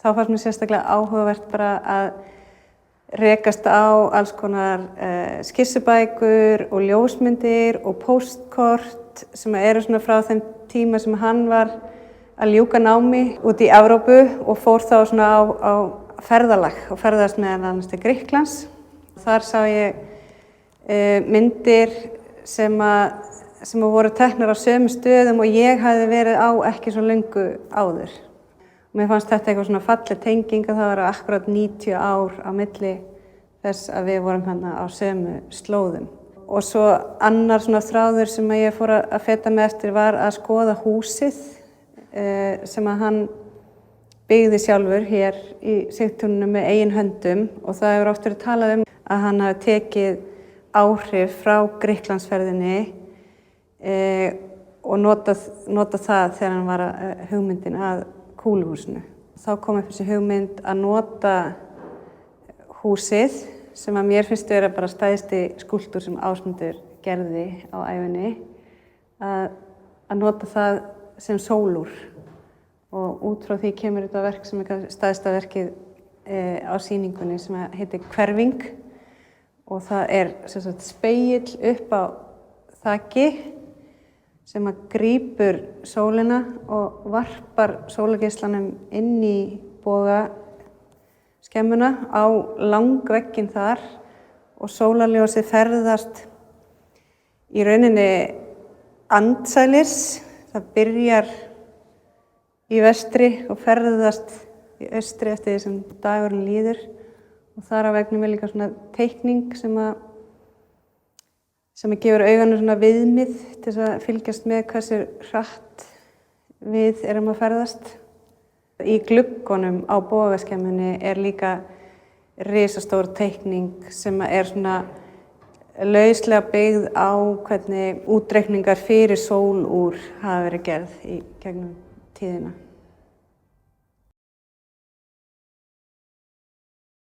Þá fannst mér sérstaklega áhugavert bara að rekast á alls konar skissubækur og ljósmyndir og póstkort sem eru svona frá þeim tíma sem hann var að ljúka námi út í Evrópu og fór þá svona á ferðalag og ferðast meðal annars til Grikklands. Þar sá ég myndir sem voru teknar á sömu stöðum og ég hafði verið á ekki svo löngu áður. Mér fannst þetta eitthvað svona falleg tenging að það var akkurat 90 ár á milli þess að við vorum hérna á sömu slóðum. Og svo annar svona þráður sem ég fór að feta með eftir var að skoða húsið sem að hann byggði sjálfur hér í Sigtúninu með eigin höndum og það hefur oft verið talað um að hann hafi tekið áhrif frá Grikklandsferðinni og notað það þegar hann var hugmyndin að kúluhúsinu. Þá kom upp þessi hugmynd að nota húsið sem að mér finnst vera bara stærsti skúlptúr sem Ásmundur gerði á ævinni, að nota það sem sólúr og út frá því kemur þetta verk sem er stærsta verkið á sýningunni sem heitir Hverfing og það er sem sagt spegill upp á þaki sem að grípur sólina og varpar sólargeislanum inn í bogaskemmuna á langvegginn þar og sólarljósið ferðast í rauninni andsalis. Það byrjar í vestri og ferðast í austri eftir því sem dagurinn líður og þar á veggnum er líka svona teikning sem að gefur augunum svona viðmið til þess að fylgjast með hversu hratt við erum að ferðast. Í gluggunum á bogaskemmunni er líka risastór teikning sem er svona lauslega byggð á hvernig útreikningar fyrir sólúr hafa verið gerð í gegnum tíðina.